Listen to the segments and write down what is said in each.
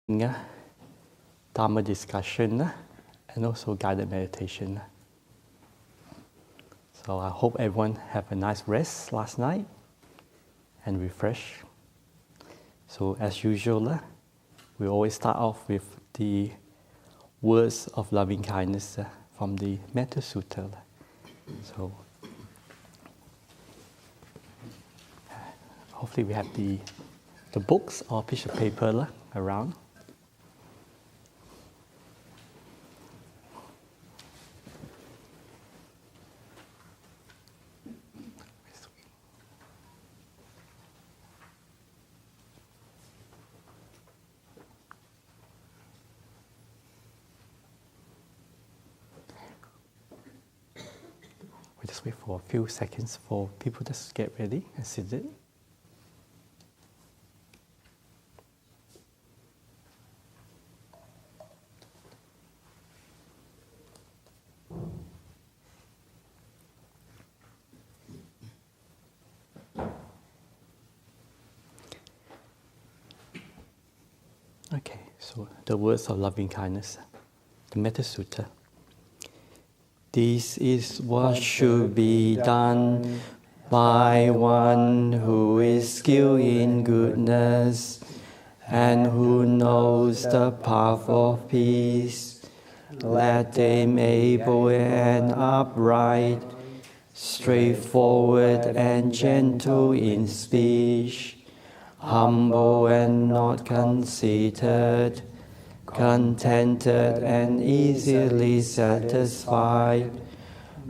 Dhamma discussion and also guided meditation. So I hope everyone have a nice rest last night and refresh. So as usual, we always start off with the words of loving kindness from the Bhante Sutta. So hopefully we have the books or piece of paper around. We just wait for a few seconds for people to get ready and sit in. Okay, so the words of loving kindness, the Bhante Sutta. This is what should be done by one who is skilled in goodness and who knows the path of peace. Let them able and upright, straightforward and gentle in speech, humble and not conceited, contented and easily satisfied,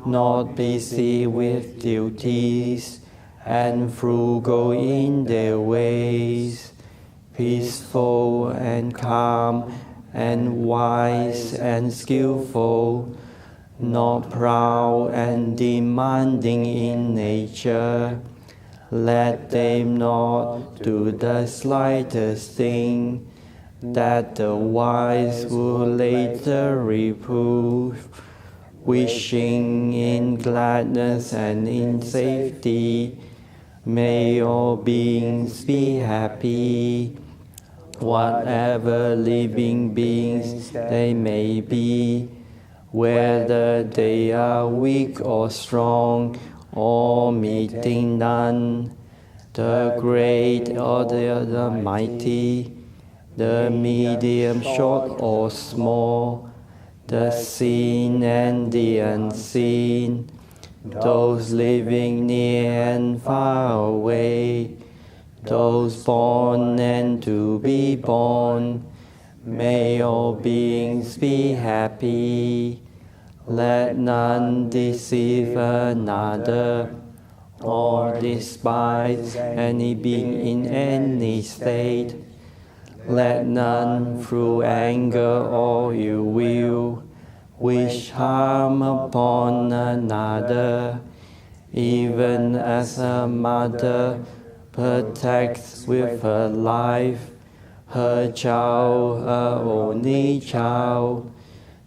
not busy with duties, and frugal in their ways, peaceful and calm and wise and skillful, not proud and demanding in nature. Let them not do the slightest thing that the wise will later reprove, wishing in gladness and in safety. May all beings be happy, whatever living beings they may be, whether they are weak or strong, or meeting none, the great or the mighty, the medium, short or small, the seen and the unseen, those living near and far away, those born and to be born. May all beings be happy. Let none deceive another or despise any being in any state. Let none through anger or ill will wish harm upon another, even as a mother protects with her life her child, her only child.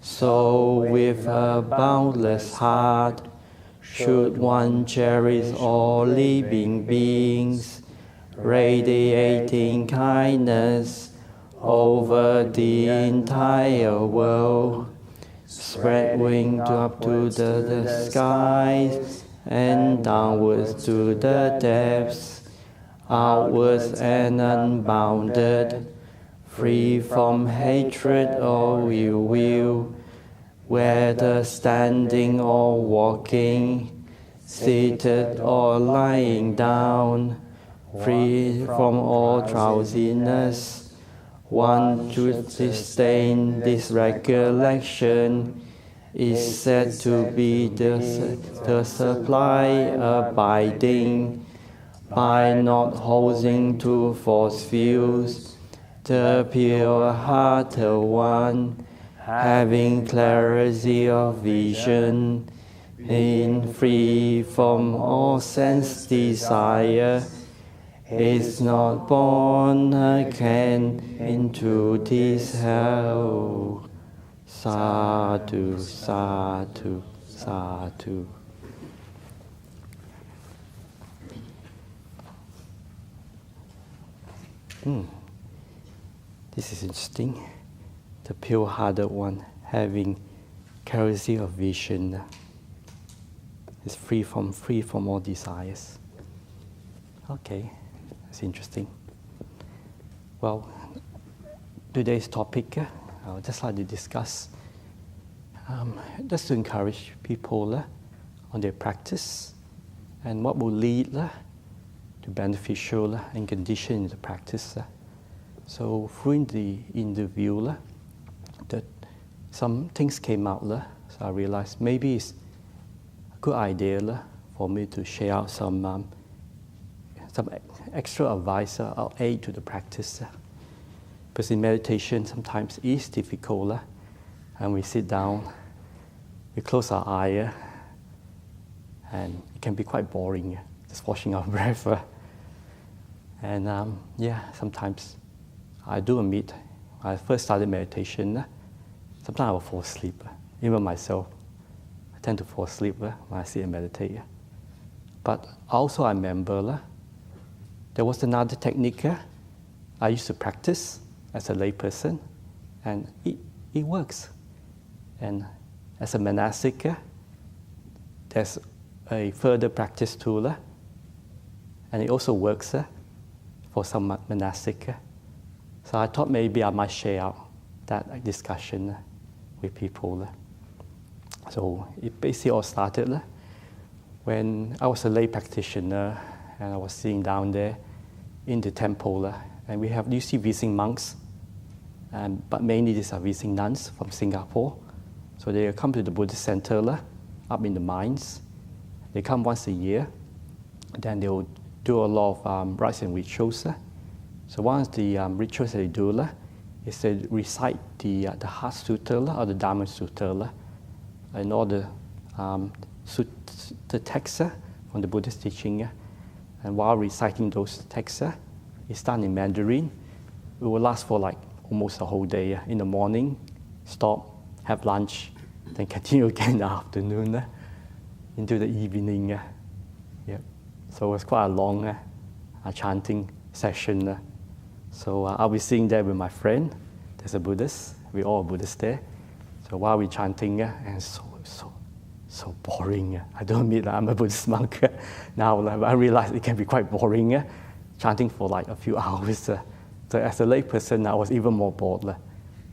So with a boundless heart should one cherish all living beings, radiating kindness over the entire world, spreading up to the skies and downwards to the depths, outwards and unbounded, free from hatred or ill will, whether standing or walking, seated or lying down, free from all drowsiness. One should sustain this recollection is said to be the supply abiding, by not holding to false views, the pure-hearted one, having clarity of vision, being free from all sense desire, is not born again into this hell. Sadhu, sadhu, sadhu. This is interesting. The pure-hearted one having clarity of vision is free from all desires. Okay, that's interesting. Well, today's topic, I would just like to discuss, just to encourage people on their practice and what will lead to beneficial and condition in the practice. So through the interview, that some things came out, so I realized maybe it's a good idea for me to share out some extra advice or aid to the practice. Because in meditation, sometimes it's difficult, and we sit down, we close our eye, and it can be quite boring, just watching our breath. And sometimes I do admit, when I first started meditation, sometimes I will fall asleep. Even myself, I tend to fall asleep when I sit and meditate. But also I remember there was another technique I used to practice as a layperson, and it works. And as a monastic, there's a further practice tool, and it also works for some monastic. So I thought maybe I might share out that discussion with people. So it basically all started when I was a lay practitioner, and I was sitting down there in the temple, and you see visiting monks, but mainly these are visiting nuns from Singapore. So they come to the Buddhist center up in the mines. They come once a year. Then they will do a lot of rites and rituals. So one of the rituals that they do is they recite the Heart Sutta or the Dhamma Sutta and all the texts from the Buddhist teaching. And while reciting those texts, it's done in Mandarin. It will last for like almost a whole day. In the morning, stop, have lunch, then continue again in the afternoon into the evening. So it was quite a long chanting session. So I'll be sitting there with my friend. There's a Buddhist. We're all Buddhists there. So while we're chanting, and it's so boring. I don't admit that I'm a Buddhist monk now. I realize it can be quite boring, chanting for like a few hours. So as a lay person, I was even more bored.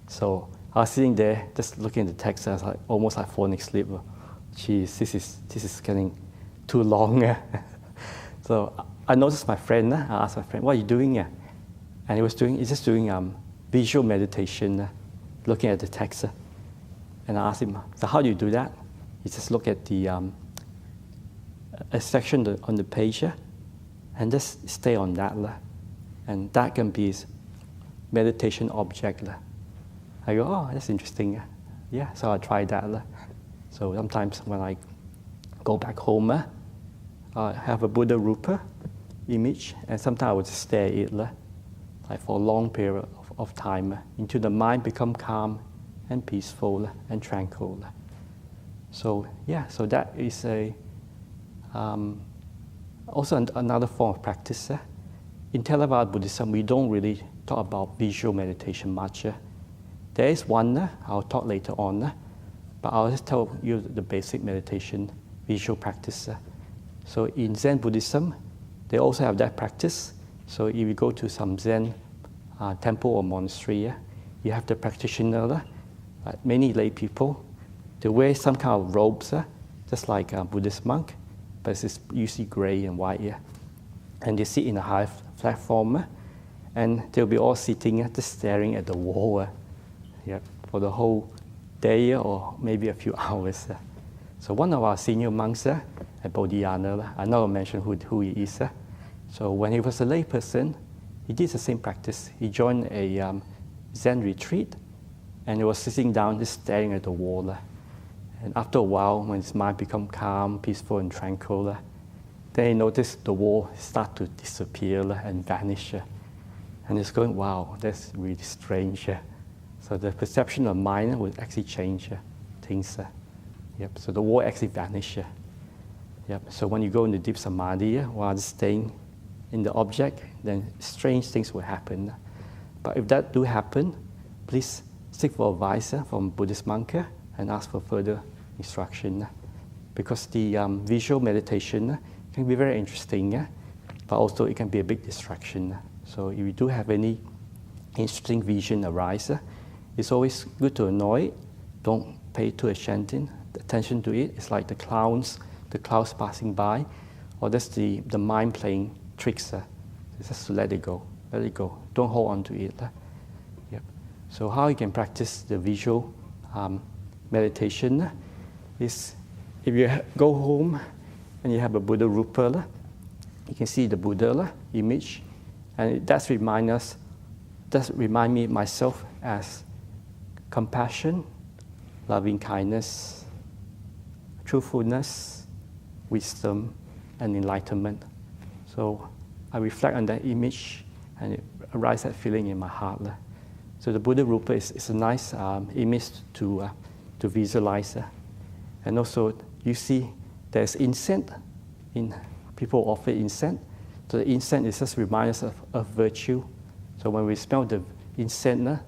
So I was sitting there, just looking at the text. I was like, almost like falling asleep. Geez, this is getting too long. So I noticed my friend. I asked my friend, "What are you doing?" And he's just doing visual meditation, looking at the text. And I asked him, "So how do you do that?" He just look at the a section on the page, and just stay on that, and that can be his meditation object. I go, "Oh, that's interesting." Yeah, so I tried that. So sometimes when I go back home, I have a Buddha Rupa image, and sometimes I would just stare at it like for a long period of time until the mind become calm and peaceful and tranquil. So so that is also another form of practice. In Theravada Buddhism, we don't really talk about visual meditation much. There is one I'll talk later on, but I'll just tell you the basic meditation visual practice. So in Zen Buddhism, they also have that practice. So if you go to some Zen temple or monastery, you have the practitioner, many lay people, they wear some kind of robes, just like a Buddhist monk, but it's usually gray and white. And they sit in a high platform, and they'll be all sitting, just staring at the wall for the whole day or maybe a few hours. So one of our senior monks at Bodhidhaja, I never mention who he is. So when he was a lay person, he did the same practice. He joined a Zen retreat, and he was sitting down just staring at the wall. And after a while, when his mind become calm, peaceful, and tranquil, then he noticed the wall start to disappear and vanish. And he's going, "Wow, that's really strange." So the perception of mind would actually change things. So the wall actually vanished. So when you go into deep samadhi, while staying in the object, then strange things will happen. But if that do happen, please seek for advice from Buddhist monk and ask for further instruction. Because the visual meditation can be very interesting, but also it can be a big distraction. So if you do have any interesting vision arise, it's always good to annoy it. Don't pay too attention to it. It's like the clouds passing by, or that's the mind playing tricks. It's just to let it go. Don't hold on to it. Yep. So how you can practice the visual meditation is, if you go home and you have a Buddha Rupa, you can see the Buddha image, and that remind me myself as compassion, loving kindness, truthfulness, wisdom, and enlightenment. So I reflect on that image, and it arises that feeling in my heart. So the Buddha Rupa is a nice image to visualize. And also, you see there's incense. People offer incense. So the incense is just reminds us of virtue. So when we smell the incense,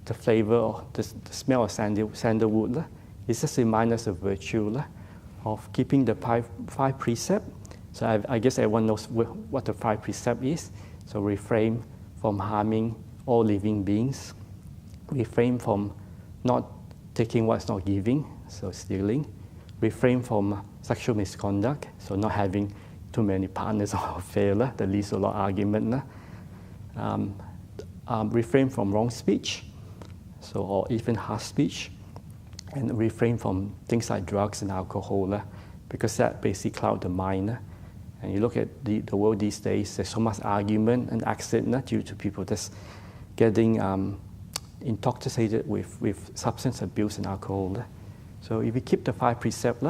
the flavor or the smell of sandalwood, it just reminds us of virtue, of keeping the five precepts. So I guess everyone knows what the 5 precepts is. So refrain from harming all living beings. Refrain from not taking what's not giving, so stealing. Refrain from sexual misconduct, so not having too many partners or affair, that leads to a lot of argument. Refrain from wrong speech, so or even harsh speech. And refrain from things like drugs and alcohol, because that basically clouds the mind. And you look at the world these days, there's so much argument and accident due to people just getting intoxicated with substance abuse and alcohol. So if we keep the 5 precepts,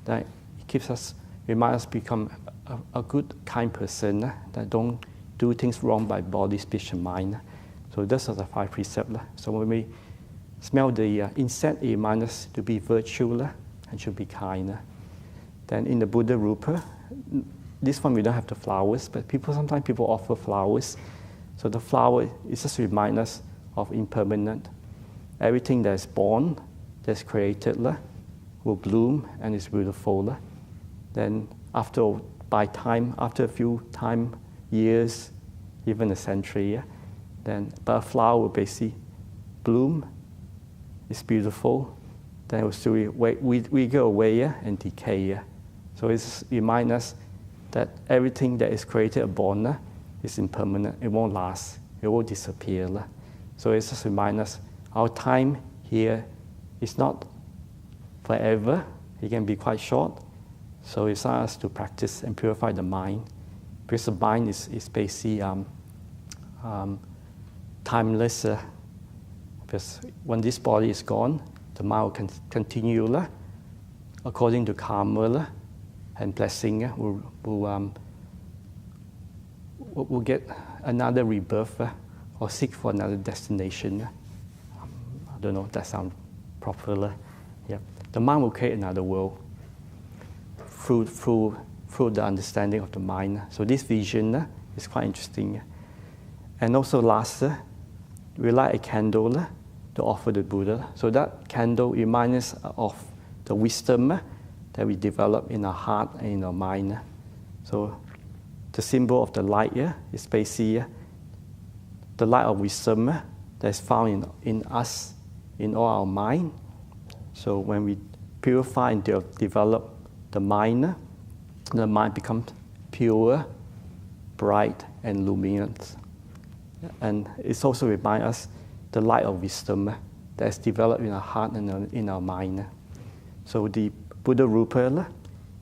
that it keeps us, reminds us become a good, kind person, that don't do things wrong by body, speech, and mind. So those are the 5 precepts. So when we smell the incense, it reminds us to be virtuous and should be kind. Then in the Buddha Rupa, this one we don't have the flowers, but sometimes people offer flowers. So the flower is just remind us of impermanent. Everything that is born, that's created, will bloom and is beautiful. Then after a few years, even a century, but a flower will basically bloom, it's beautiful, then it will still wither away and decay. So it reminds us that everything that is created or born is impermanent. It won't last. It will disappear. So it just reminds us our time here is not forever. It can be quite short. So it's us to practice and purify the mind, because the mind is basically timeless. Because when this body is gone, the mind will continue according to karma and blessing. We'll get another rebirth or seek for another destination. I don't know if that sounds proper. Yeah. The mind will create another world through the understanding of the mind. So this vision is quite interesting. And also last, we light a candle to offer the Buddha. So that candle reminds us of the wisdom that we develop in our heart and in our mind. So the symbol of the light is basically the light of wisdom that is found in us, in all our mind. So when we purify and develop the mind becomes pure, bright, and luminous. And it also reminds us the light of wisdom that is developed in our heart and in our mind. So the Buddha Rupa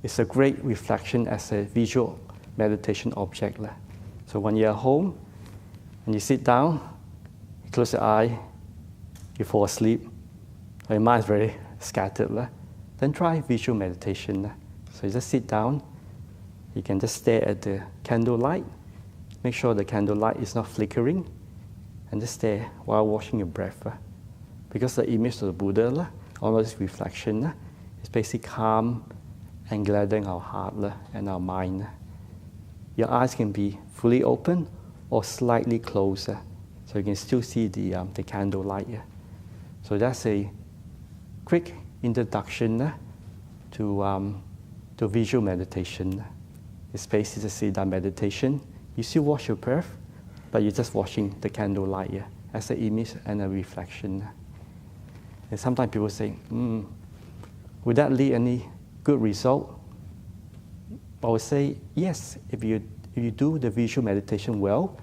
is a great reflection as a visual meditation object. So when you're at home and you sit down, you close your eye, you fall asleep, or your mind is very scattered, then try visual meditation. So you just sit down, you can just stare at the candlelight, make sure the candlelight is not flickering, and just stare while watching your breath. Because the image of the Buddha, all this reflection, is basically calm and gladdening our heart and our mind. Your eyes can be fully open or slightly closed. So you can still see the candle light. So that's a quick introduction to visual meditation. It's basically a sit-down meditation. You still watch your breath, but you're just watching the candle light as an image and a reflection. And sometimes people say, would that lead any good result? I would say, yes, if you do the visual meditation well,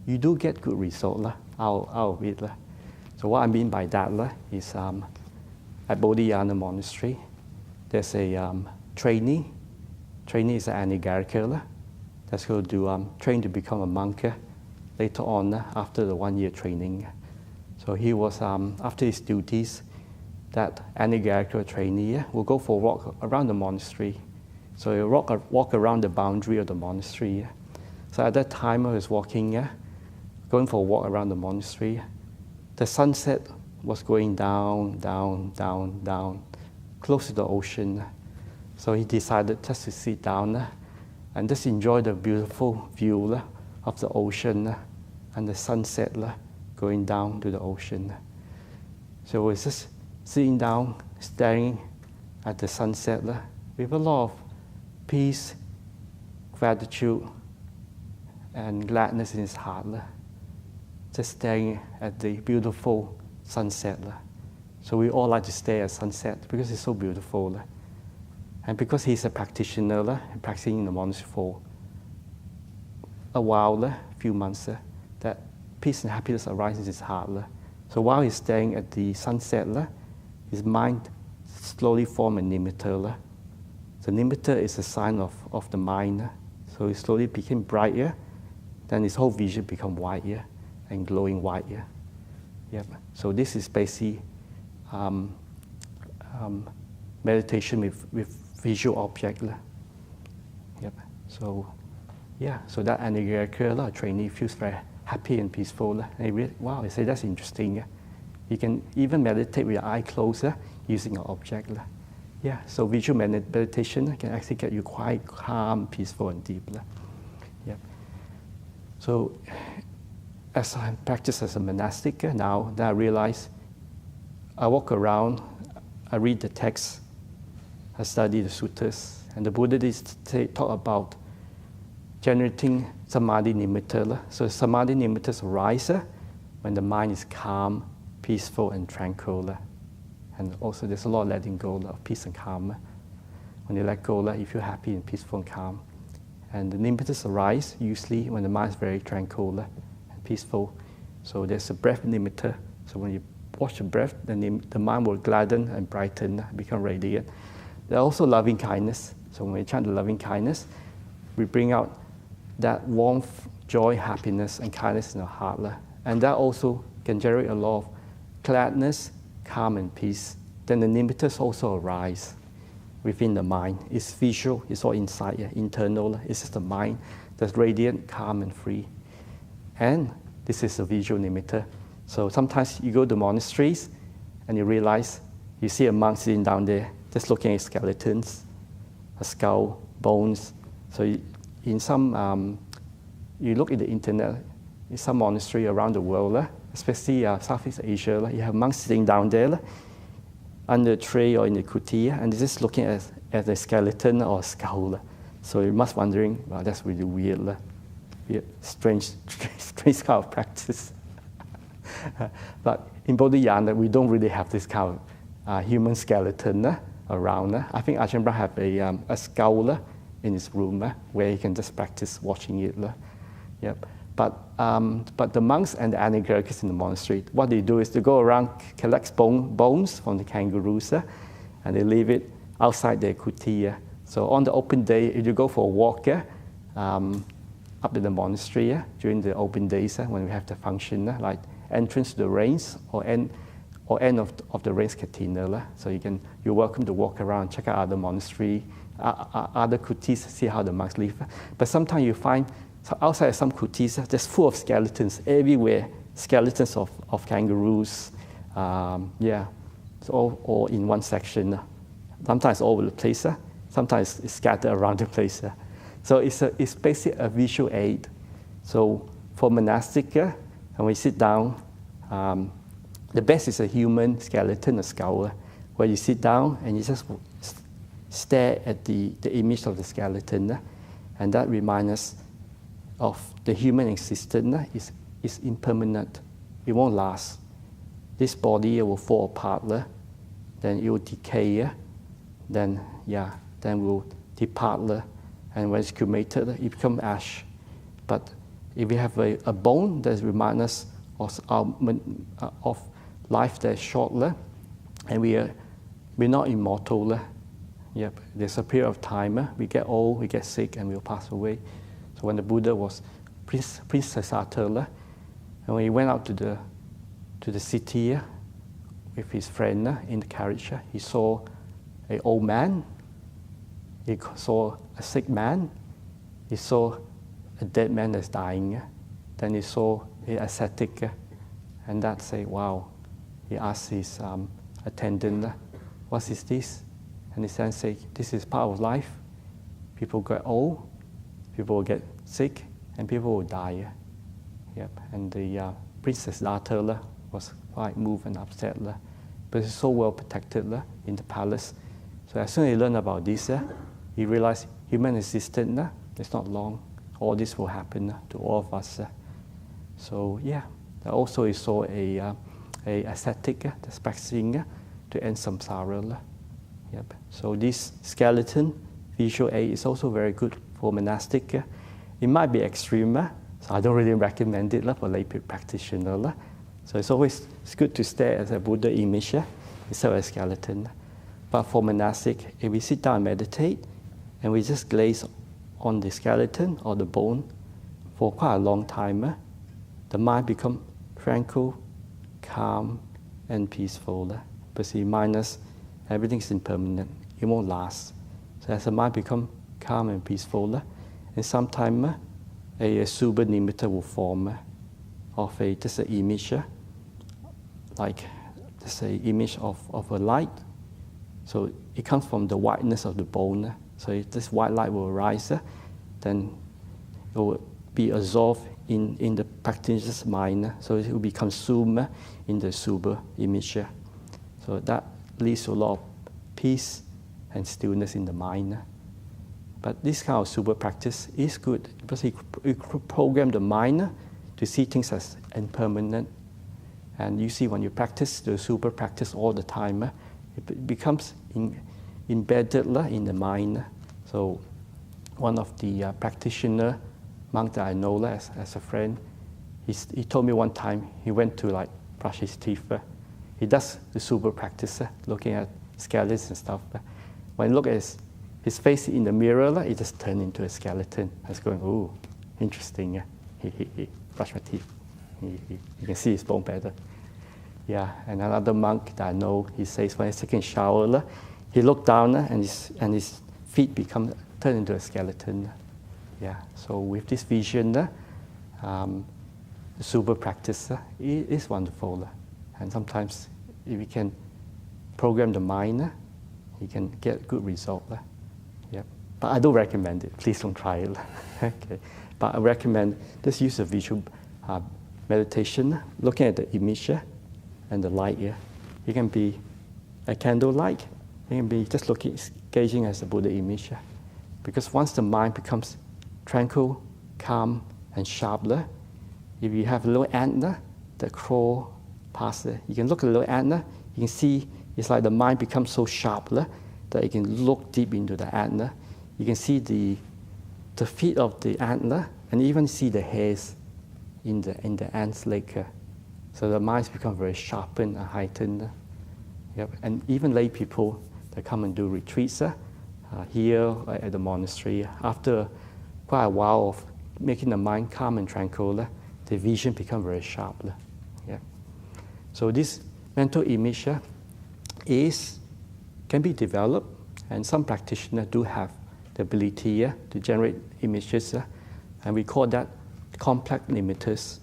you do get good result out of it. So what I mean by that is at Bodhidhaja Monastery, there's a trainee. Trainee is an anagarika that's going to train to become a monk later on after the 1 year training. So he was, after his duties, that anagarika trainee will go for a walk around the monastery. So he walk around the boundary of the monastery. So at that time I was walking, going for a walk around the monastery. The sunset was going down, down, down, down, close to the ocean. So he decided just to sit down and just enjoy the beautiful view of the ocean and the sunset going down to the ocean. So he was just sitting down, staring at the sunset with a lot of peace, gratitude, and gladness in his heart. Just staring at the beautiful sunset. So we all like to stare at sunset because it's so beautiful. And because he's a practitioner, practicing in the monastery for a while, a few months, that peace and happiness arises in his heart. So while he's staring at the sunset, his mind slowly forms a nimitta. The nimitta is a sign of the mind. So it slowly became brighter, then his whole vision became whiter and glowing whiter. Yep. So this is basically meditation with visual object. Yep. So that anagarika trainee feels very happy and peaceful. And I say that's interesting. You can even meditate with your eye closed using an object. Yeah, so visual meditation can actually get you quite calm, peaceful, and deep. Yep. So as I practice as a monastic now, that I realize I walk around, I read the text, I study the suttas, and the Buddhists talk about generating samadhi nimitta. So samadhi nimittas arise when the mind is calm, peaceful, and tranquil. And also there's a lot of letting go of peace and calm. When you let go, you feel happy and peaceful and calm. And the nimittas arise usually when the mind is very tranquil and peaceful. So there's a breath nimitta. So when you watch the breath, the mind will gladden and brighten, become radiant. There's also loving kindness. So when we chant the loving kindness, we bring out that warmth, joy, happiness, and kindness in our heart. And that also can generate a lot of gladness, calm, and peace. Then the nimittas also arise within the mind. It's visual, it's all inside, internal. It's just the mind that's radiant, calm, and free. And this is a visual nimitta. So sometimes you go to monasteries and you realize you see a monk sitting down there just looking at skeletons, a skull, bones. So in some, you look at the internet, in some monastery around the world, especially Southeast Asia, you have monks sitting down there under a tree or in the kuti, and they're just looking at a skeleton or a skull. So you must wondering, wow, that's really weird, strange kind of practice. But in Bodhidhaja, we don't really have this kind of human skeleton around. I think Ajahn Brahm have a skull in his room where he can just practice watching it. Yep. But the monks and the anagarikas in the monastery, what they do is they go around, collect bones from the kangaroos, and they leave it outside their kuti. So on the open day, if you go for a walk up in the monastery during the open days when we have the function, like entrance to the rains or end of the rains cantina. So you're welcome to walk around, check out other monastery, other kutis, see how the monks live. But sometimes you find outside some kutis, there's full of skeletons everywhere, skeletons of kangaroos. It's all in one section. Sometimes all over the place, sometimes it's scattered around the place. So it's basically a visual aid. So for monastic, And when you sit down, the best is a human skeleton, a skull, where you sit down and you just stare at the image of the skeleton, and that reminds us of the human existence is impermanent. It won't last. This body will fall apart, then it will decay, then will depart, and when it's cremated, it becomes ash. But if we have a bone that reminds us of life that is short, and we're not immortal. Yep, there's a period of time. We get old, we get sick, and we'll pass away. So when the Buddha was Princess Ata, and when he went out to the city with his friend in the carriage, he saw an old man, he saw a sick man, he saw a dead man that's dying, then he saw an ascetic, and that say, wow. He asked his attendant, what is this? And he said, this is part of life. People get old, people will get sick, and people will die. Yep. And the Princess Ata was quite moved and upset, but he's so well protected in the palace. So as soon as he learned about this, he realized human existence is not long. All this will happen to all of us. So also he saw a ascetic that's practicing to end samsara. Yep. So this skeleton, visual aid, is also very good for monastic. It might be extreme, so I don't really recommend it for lay practitioner. So it's good to stare at a Buddha image instead of a skeleton. But for monastic, if we sit down and meditate, and we just glaze on the skeleton or the bone for quite a long time, the mind becomes tranquil, calm, and peaceful. But it reminds us everything is impermanent. It won't last. So as the mind becomes calm and peaceful, and sometimes a subha nimitta will form of just an image, like just an image of a light. So it comes from the whiteness of the bone. So if this white light will arise, then it will be absorbed in the practitioner's mind. So it will be consumed in the subha image. So that leads to a lot of peace and stillness in the mind. But this kind of subha practice is good because it programs the mind to see things as impermanent. And you see when you practice the subha practice all the time, it becomes embedded in the mind. So one of the practitioner monk that I know as a friend, he told me one time he went to brush his teeth. He does the subha practice, looking at skeletons and stuff. When you look at his face in the mirror, it just turned into a skeleton. I was going, ooh, interesting. He brush my teeth. You can see his bone better. Yeah, and another monk that I know, he says when he's taking a shower, he looked down and his feet turn into a skeleton. Yeah, so with this vision, the subha practice is wonderful. And sometimes if we can program the mind, you can get good result. Yep. But I don't recommend it. Please don't try it. Okay. But I recommend just use a visual meditation, looking at the image and the light here. It can be a candle light. It can be just gazing as the Buddha image. Because once the mind becomes tranquil, calm, and sharp, if you have a little ant that crawl past it, you can look at the little ant, you can see it's like the mind becomes so sharp that you can look deep into the ant. You can see the feet of the ant and even see the hairs in the ant's leg. So the minds become very sharpened and heightened. Yep. And even lay people that come and do retreats here at the monastery, after quite a while of making the mind calm and tranquil, the vision becomes very sharp. Yeah. So this mental image can be developed, and some practitioners do have the ability to generate images, and we call that complex limiters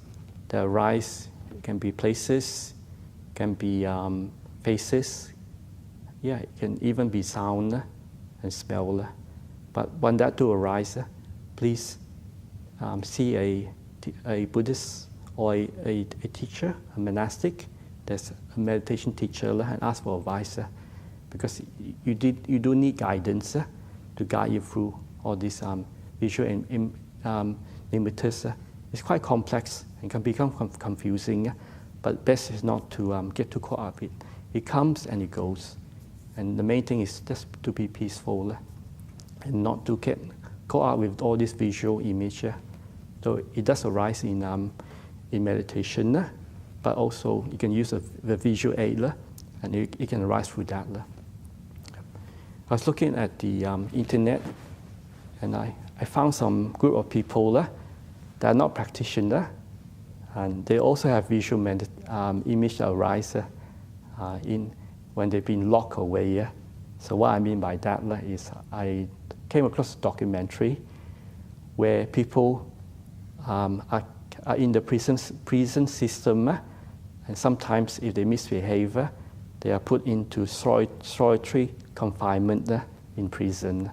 that arise. It can be places, can be faces, it can even be sound and smell. But when that do arise, please see a Buddhist or a teacher, a monastic, there's a meditation teacher, and ask for advice, because you do need guidance to guide you through all these visual limiters. It's quite complex and can become confusing, but best is not to get too caught up in it. It comes and it goes. And the main thing is just to be peaceful and not to get caught up with all this visual image. So it does arise in meditation, but also you can use the visual aid, and it can arise through that. I was looking at the internet, and I found some group of people that are not practitioners, and they also have visual image that arise when they've been locked away. So what I mean by that is I came across a documentary where people are in the prison system, and sometimes if they misbehave, they are put into solitary confinement in prison,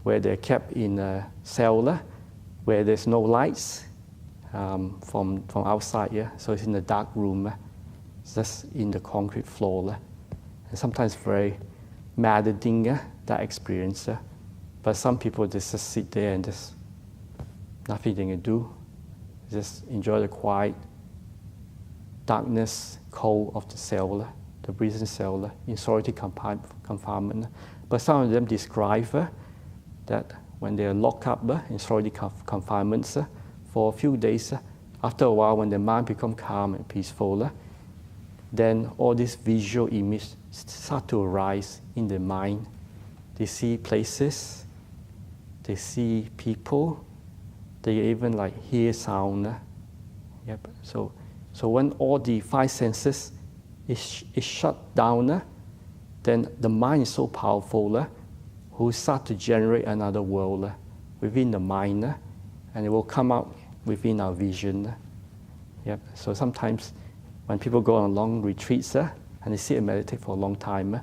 where they're kept in a cell where there's no lights from outside. So it's in a dark room, just in the concrete floor. And sometimes very maddening, that experience. But some people just sit there and just nothing they can do. Just enjoy the quiet, darkness, cold of the cell, the prison cell, in solitary confinement. But some of them describe that when they are locked up in solitary confinements for a few days, after a while, when the mind becomes calm and peaceful, then all these visual images start to arise in the mind. They see places, they see people, they even hear sound. Yep. So when all the five senses is shut down, then the mind is so powerful, who start to generate another world within the mind, and it will come out within our vision. Yep. So sometimes when people go on long retreats and they sit and meditate for a long time,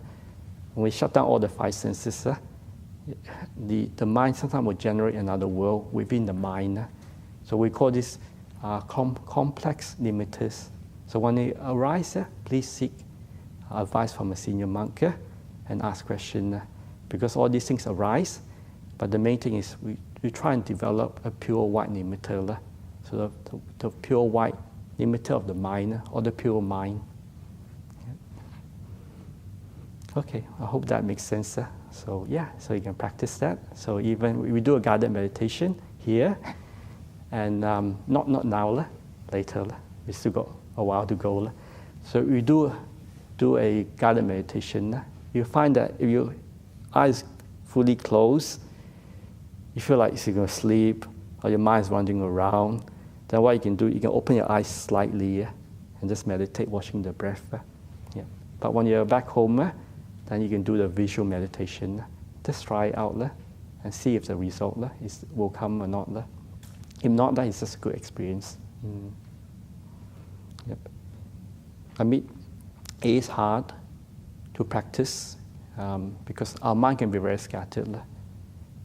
when we shut down all the five senses, the mind sometimes will generate another world within the mind. So we call this complex limiters. So when they arise, please seek advice from a senior monk and ask questions, because all these things arise, but the main thing is we try and develop a pure white limiter, so the pure white limiter of the mind, or the pure mind. Okay, I hope that makes sense. So you can practice that. So even we do a guided meditation here, and not now, later. We still got a while to go. So we do a guided meditation. You find that if your eyes fully closed, you feel like you're going to sleep, or your mind is wandering around, then what you can do, you can open your eyes slightly and just meditate, watching the breath. But when you're back home, then you can do the visual meditation. Just try it out and see if the result will come or not. If not, that is just a good experience. Yep. I mean, it is hard to practice because our mind can be very scattered.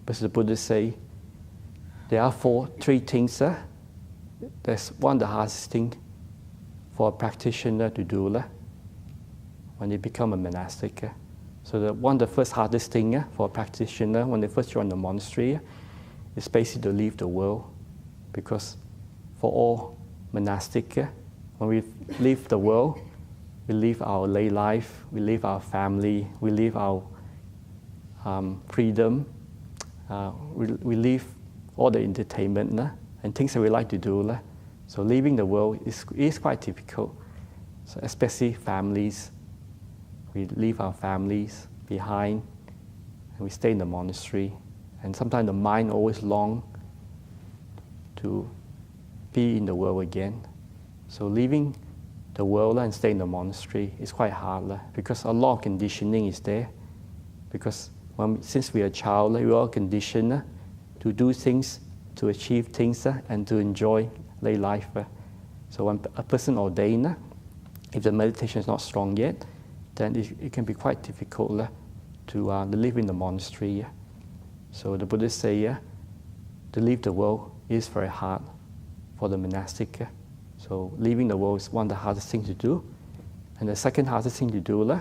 But the Buddha say there are three things. There's the hardest thing for a practitioner to do when they become a monastic. So the first hardest thing for a practitioner when they first join the monastery is basically to leave the world, because for all monastic, when we leave the world, we leave our lay life, we leave our family, we leave our freedom, we leave all the entertainment and things that we like to do. So leaving the world is quite difficult. So especially families, we leave our families behind and we stay in the monastery. And sometimes the mind always longs to be in the world again. So leaving the world and staying in the monastery is quite hard because a lot of conditioning is there. Because since we are a child, we are all conditioned to do things, to achieve things, and to enjoy lay life. So when a person ordained, if the meditation is not strong yet, then it can be quite difficult to live in the monastery. So the Buddha say to leave the world is very hard for the monastic. So leaving the world is one of the hardest things to do. And the second hardest thing to do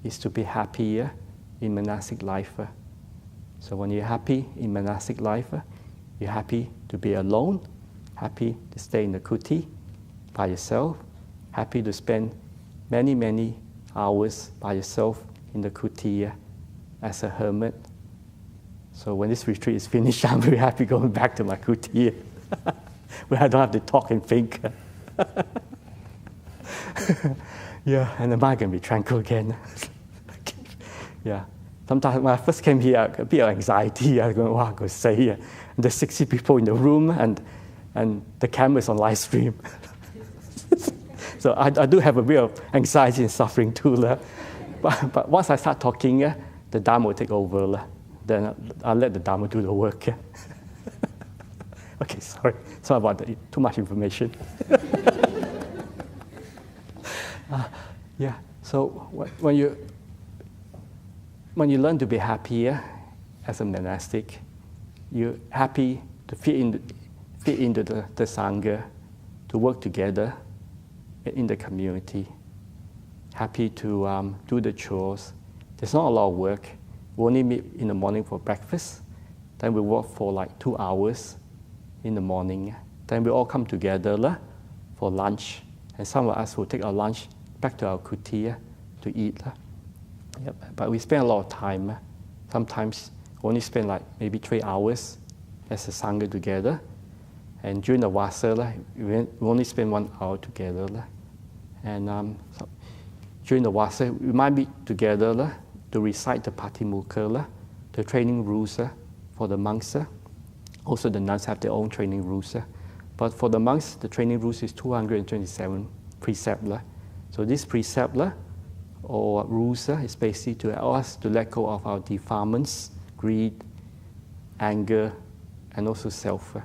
is to be happy in monastic life. So when you're happy in monastic life, you're happy to be alone, happy to stay in the kuti by yourself, happy to spend many, many hours by yourself in the kuti as a hermit. So when this retreat is finished, I'm very happy going back to my kuti where I don't have to talk and think. Yeah, and the mind can be tranquil again. Yeah. Sometimes when I first came here, a bit of anxiety. I was going, wow, I could say, there's 60 people in the room and the camera's on live stream. So I do have a bit of anxiety and suffering too. But once I start talking, the Dhamma will take over. Then I'll let the Dhamma do the work. Okay, sorry about that. Too much information. Yeah, so when you learn to be happier as a monastic, you're happy to fit into the Sangha, to work together in the community, happy to do the chores. There's not a lot of work. We only meet in the morning for breakfast, then we work for like 2 hours in the morning. Then we all come together for lunch, and some of us will take our lunch back to our kuti to eat. Yep. But we spend a lot of time. Sometimes we only spend like maybe 3 hours as a Sangha together. And during the Vasa, we only spend 1 hour together. And so during the Vasa, we might meet together to recite the Patimokkha, the training rules for the monks. Also the nuns have their own training rules. But for the monks, the training rules is 227 precepts. So this precept or rules is basically to allow us to let go of our defilements, greed, anger, and also self.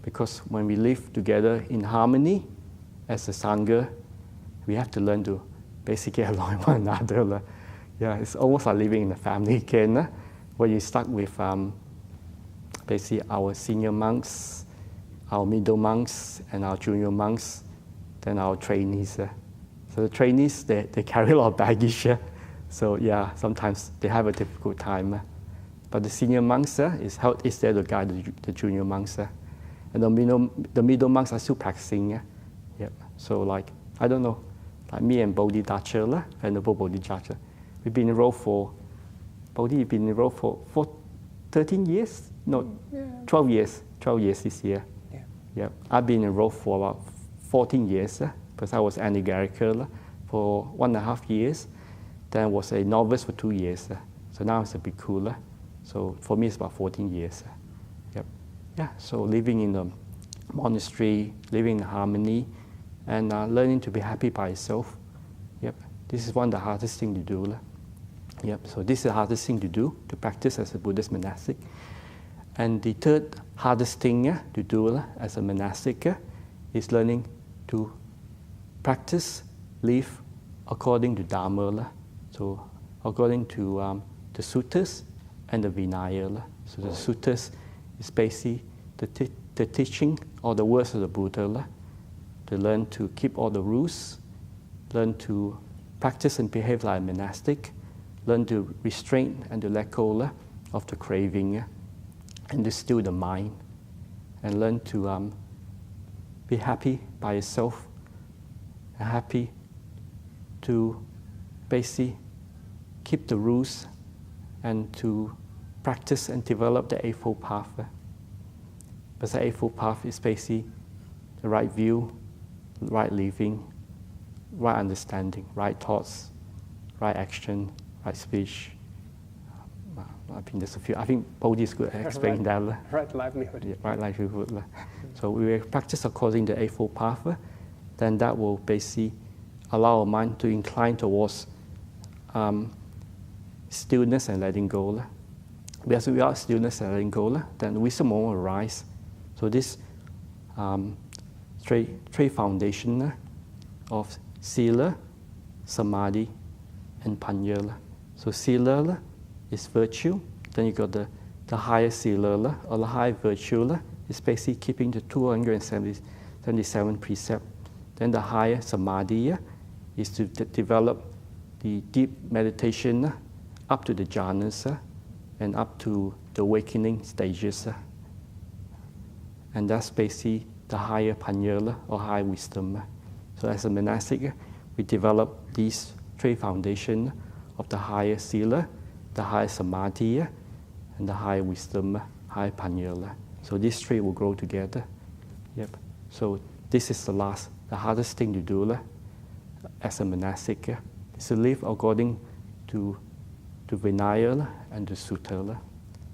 Because when we live together in harmony as a Sangha, we have to learn to basically get along with one another. Yeah, it's almost like living in a family again, where you start with basically our senior monks, our middle monks, and our junior monks, then our trainees. So the trainees, they carry a lot of baggage. So yeah, sometimes they have a difficult time. But the senior monks is there to guide the junior monks. And the middle monks are still practicing. Yep. So like, I don't know, like me and Bodhidhaja, Venerable Bodhidhaja, we've been enrolled for 13 years? No, 12 years. 12 years this year. Yeah. Yep. I've been enrolled for about 14 years. Because I was anagarical for 1.5 years, then was a novice for 2 years. So now it's a bit cooler. So for me, it's about 14 years. Yep. Yeah. So living in a monastery, living in harmony, and learning to be happy by yourself. Yep. This is one of the hardest things to do. Yep. So this is the hardest thing to do, to practice as a Buddhist monastic. And the third hardest thing to do as a monastic is learning to practice, live according to Dhamma. So according to the suttas and the Vinaya. So the suttas is basically the teaching or the words of the Buddha. To learn to keep all the rules, learn to practice and behave like a monastic, learn to restrain and to let go of the craving, and to still the mind, and learn to be happy by yourself, and happy to basically keep the rules and to practice and develop the Eightfold Path. Because the Eightfold Path is basically the right view, right living, right understanding, right thoughts, right action, right speech. I think there's a few. I think Bodhi is good at explaining that. Right livelihood. Yeah, right livelihood. So we practice according to the Eightfold Path, then that will basically allow our mind to incline towards stillness and letting go. Because without stillness and letting go, then wisdom won't arise. So this three foundation of sila, samadhi, and panya. So sila is virtue. Then you got the higher sila or the high virtue is basically keeping the then the 7th precept. Then the higher samadhi is to develop the deep meditation up to the jhanas and up to the awakening stages. And that's basically the higher panya or high wisdom. So as a monastic, we develop these three foundations of the higher sila, the higher samadhi, and the higher wisdom, higher panya. So these three will grow together. Yep. So this is the hardest thing to do as a monastic, is to live according to Vinaya and the Sutta,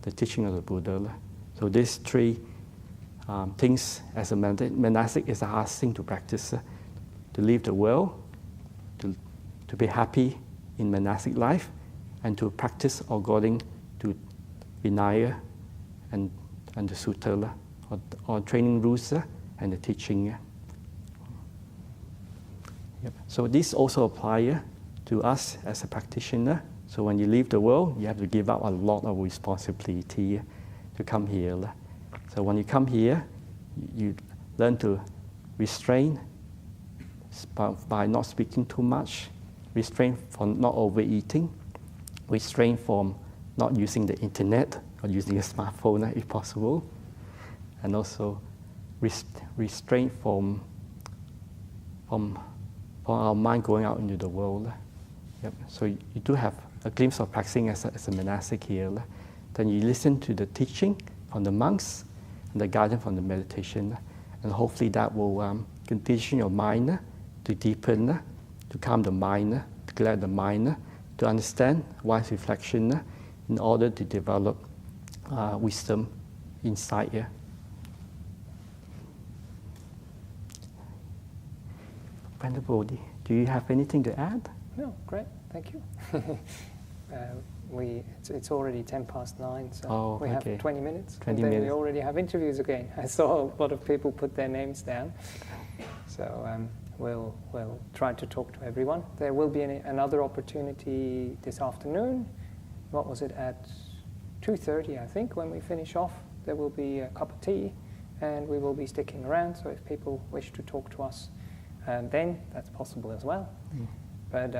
the teaching of the Buddha. So these three things as a monastic is the hardest thing to practice, to live the world, to be happy in monastic life, and to practice according to Vinaya and the Sutta, or training rules and the teaching. Yep. So this also applies to us as a practitioner. So when you leave the world, you have to give up a lot of responsibility to come here. So when you come here, you learn to restrain by not speaking too much, restrain from not overeating, restrain from not using the internet or using a smartphone if possible, and also restrain from our mind going out into the world. Yep. So you do have a glimpse of practicing as a monastic here. Then you listen to the teaching from the monks and the guidance from the meditation, and hopefully that will condition your mind to deepen, to calm the mind, to clear the mind, to understand wise reflection in order to develop wisdom inside here. Bhante Bodhi, do you have anything to add? No, great, thank you. It's already 9:10, so we have 20 minutes. 20 and then minutes. We already have interviews again. I saw a lot of people put their names down. So we'll try to talk to everyone. There will be another opportunity this afternoon. What was it, at 2:30, I think, when we finish off. There will be a cup of tea, and we will be sticking around. So if people wish to talk to us, then that's possible as well. But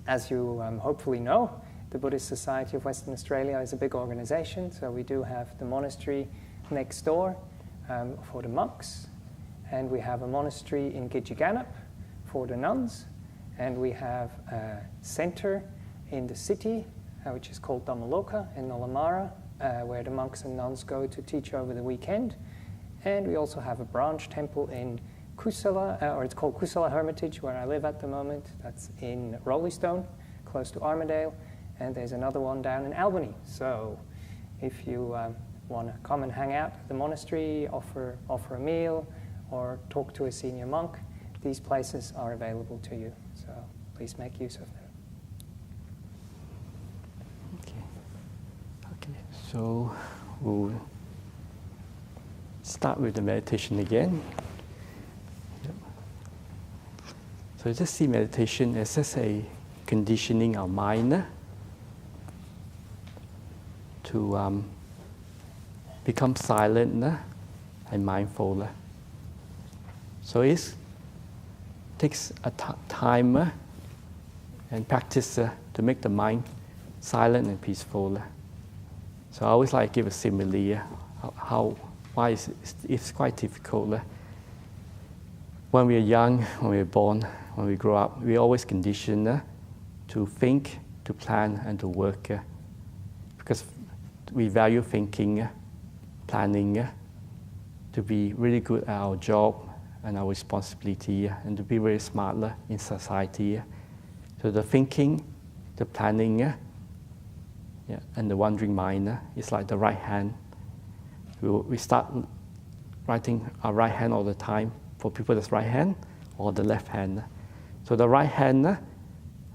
as you hopefully know, the Buddhist Society of Western Australia is a big organization, so we do have the monastery next door for the monks, and we have a monastery in Gidjaganup for the nuns, and we have a center in the city, which is called Dhammaloka in Nolamara, where the monks and nuns go to teach over the weekend. And we also have a branch temple in Kusala, or it's called Kusala Hermitage, where I live at the moment. That's in Roleystone, close to Armidale. And there's another one down in Albany. So if you want to come and hang out at the monastery, offer a meal, or talk to a senior monk, these places are available to you. So please make use of them. Okay. So we'll start with the meditation again. So just see meditation as just a conditioning our mind to become silent and mindful. So it takes a time and practice to make the mind silent and peaceful. So I always like to give a simile why it's quite difficult. When we are young, when we are born, when we grow up, we always conditioned to think, to plan, and to work, because we value thinking, planning, to be really good at our job and our responsibility, and to be very smart in society. So the thinking, the planning, and the wandering mind is like the right hand. We start writing our right hand all the time. For people, that's right hand or the left hand. So the right hand,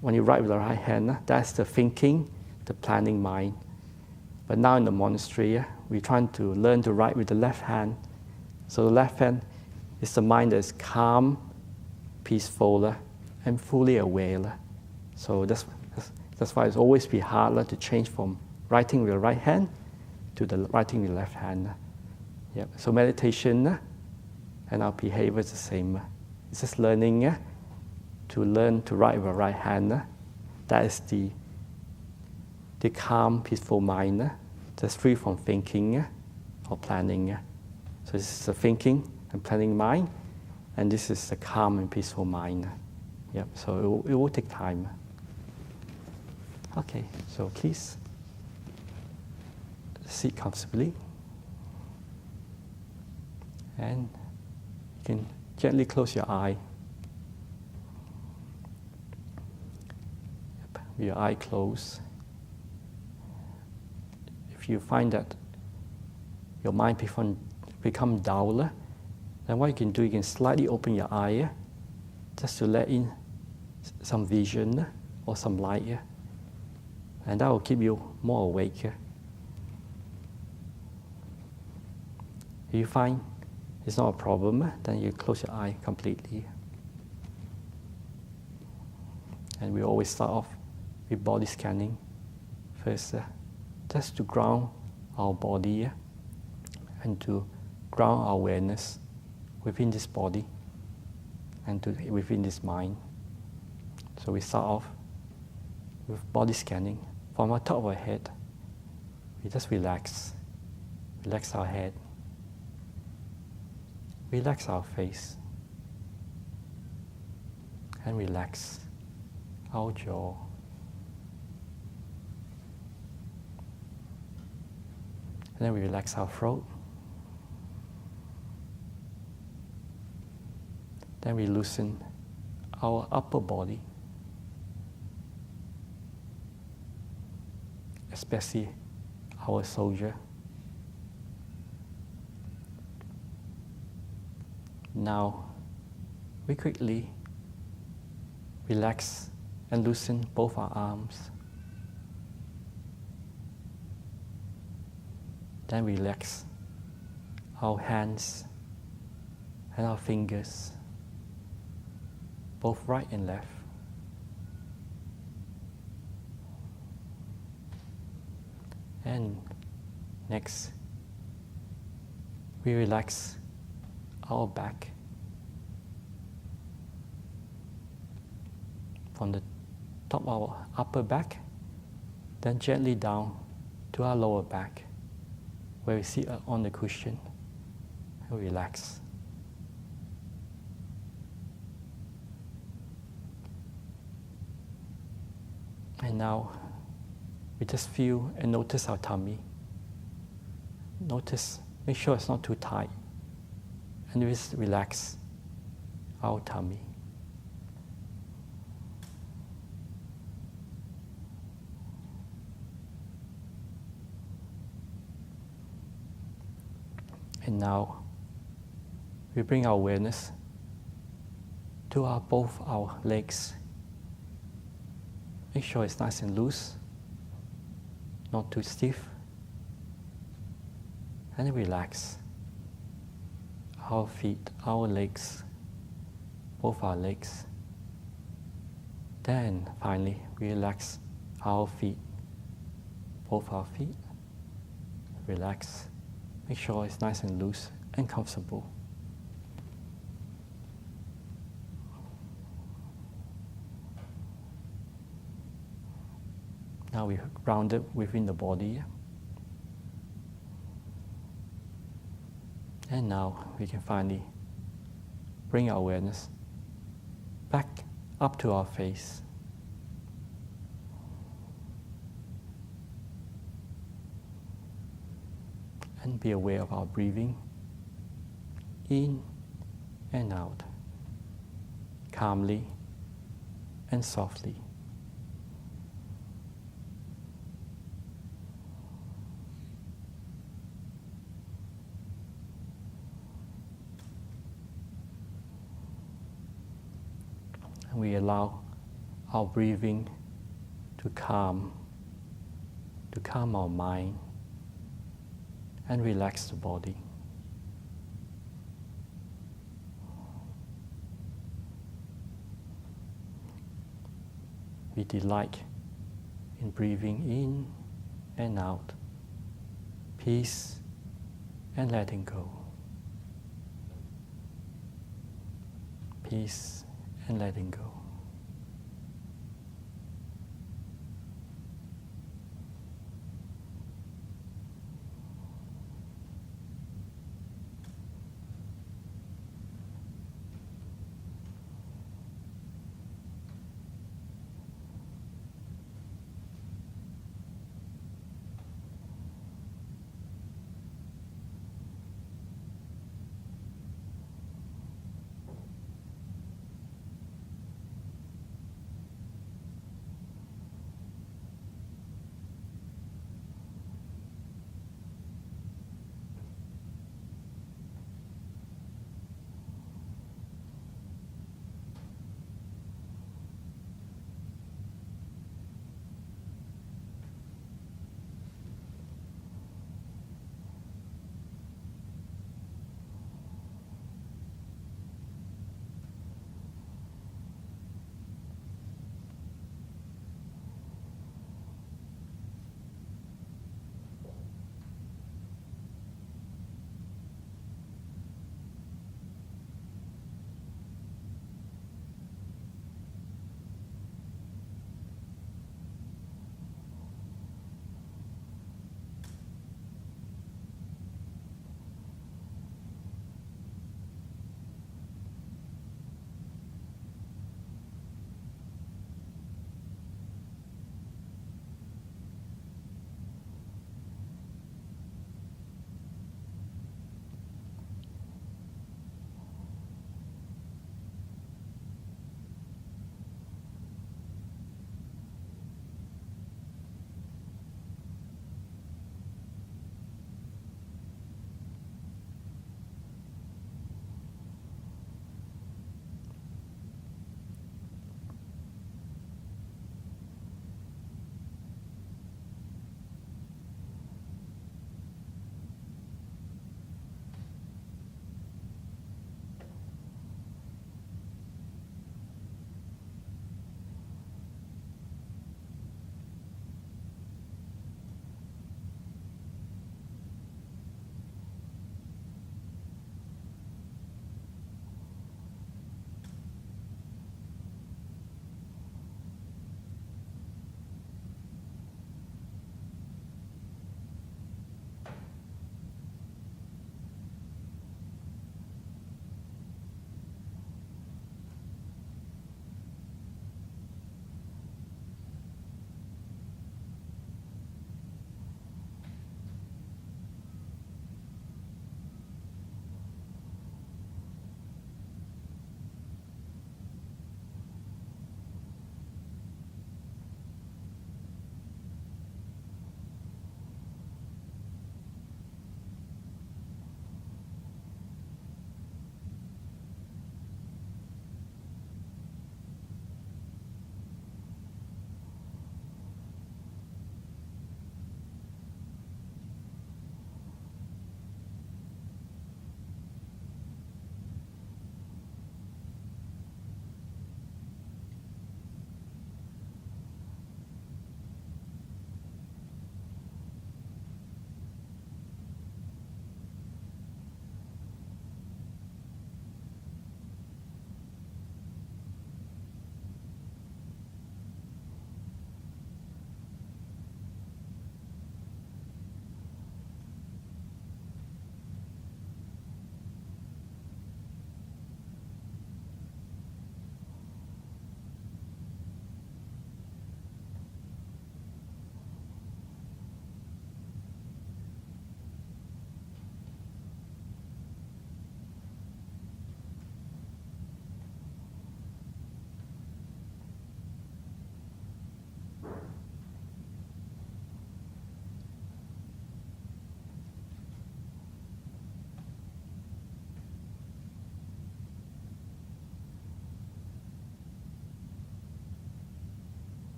when you write with the right hand, that's the thinking, the planning mind. But now in the monastery, we're trying to learn to write with the left hand. So the left hand is the mind that's calm, peaceful, and fully aware. So that's why it's always be hard to change from writing with the right hand to the writing with the left hand. So meditation and our behavior is the same. It's just learning to learn to write with the right hand. That is the calm, peaceful mind, just free from thinking or planning. So this is the thinking and planning mind, and this is the calm and peaceful mind. Yep. So it will take time. Okay. So please sit comfortably, and you can gently close your eye. Yep. With your eye closed. If you find that your mind become duller, then what you can do, you can slightly open your eye just to let in some vision or some light, and that will keep you more awake. If you find it's not a problem, then you close your eye completely. And we always start off with body scanning first, just to ground our body and to ground our awareness within this body and within this mind. So we start off with body scanning. From the top of our head, we just relax our head, relax our face, and relax our jaw. And then we relax our throat. Then we loosen our upper body, especially our shoulder. Now, we quickly relax and loosen both our arms. Then relax our hands and our fingers, both right and left. And next, we relax our back from the top of our upper back, then gently down to our lower back, where we sit on the cushion and relax. And now we just feel and notice our tummy. Make sure it's not too tight, and we just relax our tummy. And now we bring our awareness to both our legs. Make sure it's nice and loose, not too stiff. And then relax our feet, our legs, both our legs. Then finally, we relax our feet, both our feet. Relax. Make sure it's nice and loose and comfortable. Now we're grounded within the body. And now we can finally bring our awareness back up to our face. And be aware of our breathing in and out, calmly and softly. And we allow our breathing to calm our mind and relax the body. We delight in breathing in and out, peace and letting go. release and letting go.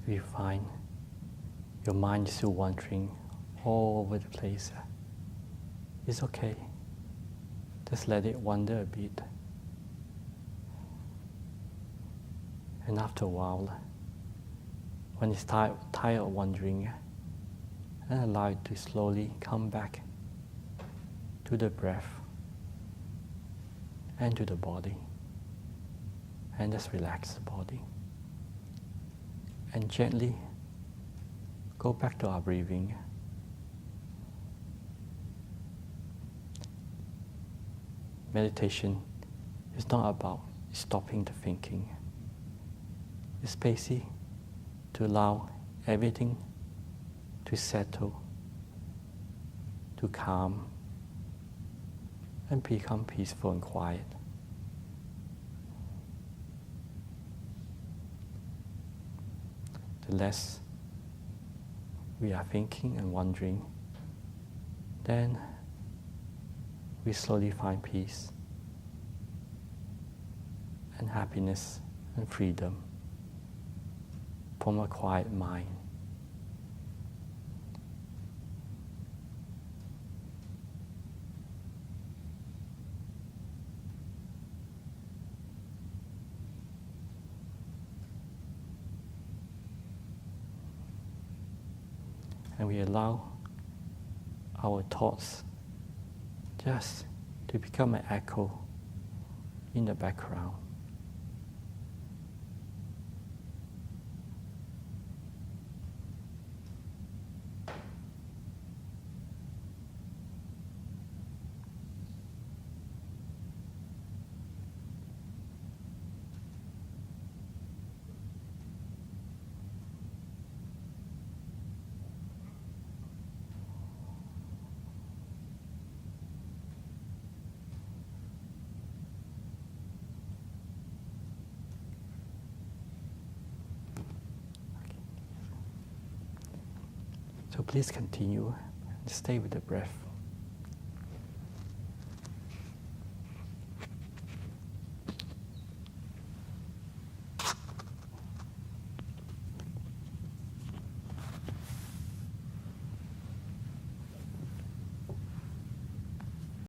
you find your mind is still wandering all over the place, it's okay. Just let it wander a bit. And after a while, when it's tired of wandering, then allow it to slowly come back to the breath and to the body. And just relax the body. And gently go back to our breathing. Meditation is not about stopping the thinking. It's basically to allow everything to settle, to calm, and become peaceful and quiet. The less we are thinking and wondering, then we slowly find peace and happiness and freedom from a quiet mind. And we allow our thoughts just to become an echo in the background. So please continue and stay with the breath.